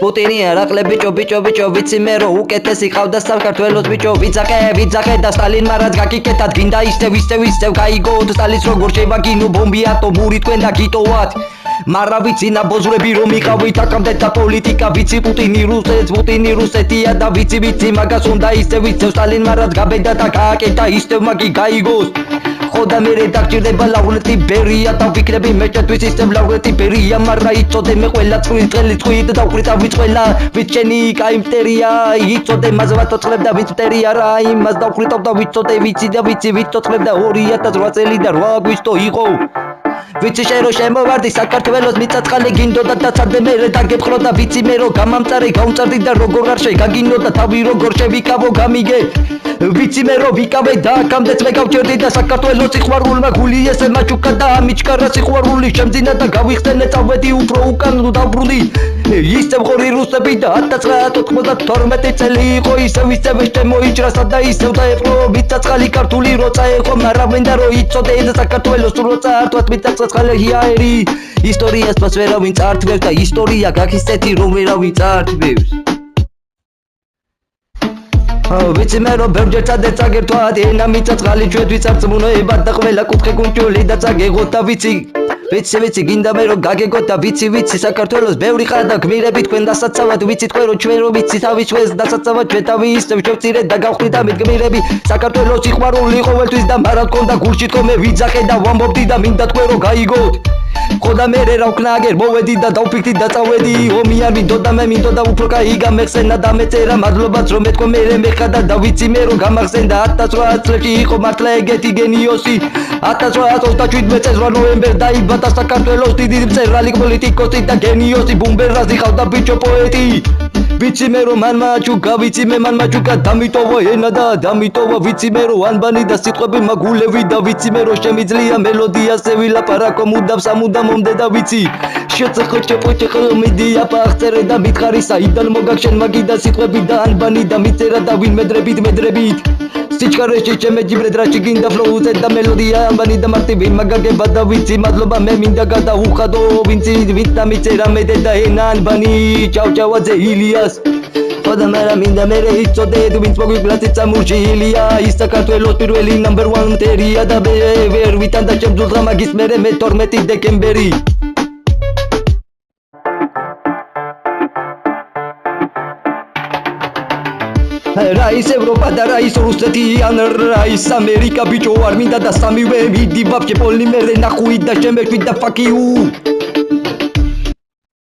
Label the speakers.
Speaker 1: პუტინი არაკლე ბიჭო ვიცი მე რო უკეთესი ყავდა საქართველოს ბიჭო ვიძახე და სტალინმა რაც გაკიკეთათ გინდა ისევ გაიგოთ სტალის როგორ შევაგინო ბომბი ატომური თქვენ და გიტოვათ მარა ვიცი ნაბოზრები რომ იყავით აკამდეთ და პოლიტიკა ვიცი პუტინი რუსეთია და ვიცი მაგას უნდა ისევ სტალინმა რაც გაბედა და გააკეთა ისევ მაგი გაიგოს ხოდა მე დაგჭირდება ლავრენტი ბერია და ვიქნები მეჭთვის ისევ ლავრენტი ბერია მარა იწოდე მე ყველა წვით და უყრითა ვიცყველა ვიცენი კაიმტერია იწოდე მაზვატოცხლებ და ვიცტერია რა იმას და უყრითავ და ვიცოდე ვიცოცხლებ და 2008 წელი და 8 აგვისტო იყო ვიცი შენ რო შემოვარდი საქართველოს მიწაწყალი გინდოდა და ცადე მე დაგეპყრო და ვიცი მე რო გამამწარე გაუმწარდი და როგორ არ შეგაგინო და თავი როგორ შევიკავო გამიგე ვიცი მე რო ვიკავე და აკამდეც მე გავჭერდი და საქართველოს სიყვარულმა გული ესე მაჩუკა და ამიჩკარა სიყვარული შემძინა და გავიხსენე წავედი უფრო უკან დაბრუნდი ისევ ღორი რუსები და 1992 წელი იყო ისევ შემოიჭრა და ისევ დაეპყრო მიწაწყალი ქართული როცა ეხო მარა მინდა რო იწოდე და საქართველოს როცა ართვათ მიწაწყალი ჰიაერი ისტორიას მას ვერავინ წართვევს და ისტორია გაქისეთი რომ ვერავინ წართვევს ვიცი მე რომ ბევრჯერ წაგერთვათ ენა მიწაწყალი ჩვენთვის არწმუნოებად და ყველა კუთხე კუნჭული და წაგეგოთ და ვიცი გინდა მე რომ გაგეგოთ და ვიცი საქართველოს ბევრი ხარ და გმირები თქვენ დასაცავად ვიცი თქვენ რომ ჩვენ რომ ვიცი თავის ჩვენს დასაცავად ჩვენ თავი ისევ შევწირეთ და გავხდით ამით გმირები საქართველოს სიყვარული ყოველთვის და მარა გქონდა გულში თქო მე ვიძახე და ვამბობდი და მინდა თქვენ რომ გაიგოთ ხოდა მე რა ვქნა აგერ მოვედი და დავფიქრდი და წავედი ომი არ მინდოდა მე მინდოდა უფრო კაი გამეხსენა და მეწერა მადლობაც რომ მეთქო მე მეხადა და ვიცი მე რომ გამახსენდა 1800 წლებში იყო მართლა ეგეთი გენიოსი 1827 წელს ნოემბერს დაიბადა საქართველოს დიდი მწერალი პოლიტიკოსი და გენიოსი ბუმბერაზი ყავდა ბიჭო პოეტი ვიცი მე რომ მან მაჩუკა დამიტოვა ენა და დამიტოვა ვიცი მე რომ ანბანი და სიტყვები მაგულევი და ვიცი მე რომ შემიძლია მელოდიაზე ვილაპარაკო მუდამ მომდე და ვიცი შეწეყოჭეყოჭეყო მედია პახწერე და მითხარი საიდან მოგაგშენ მაგი და სიტყვები და ანბანი და მიწერა და ვინ მედრებით სიჩქარეში შემეჯიბრეთ რა ჩიგინდა ფლოუზე და მელოდია ანბანი და მარტივი მაგაგება და ვიცი მადლობა მე მინდა გადაუხადო ვინცი ვინდა მიწერა მედე და ენა ანბანი ჭავჭავაძე ილიას ხოდა მერა მინდა მე იწოდე ვინც მოგვიკლათ წამურში ილია ის საქართველოს პირველი ნამბერ 1 მტერია და ვერ ვითანდა შემძულღა მაგის მე 12 დეკემბერი რაის ევროპა და რაის რუსეთი ან რაის ამერიკა ბიჭო არ მინდა და სამივე მიდი ვაფშე პოლიმერზე ნახუით და შემეშვით და fuck you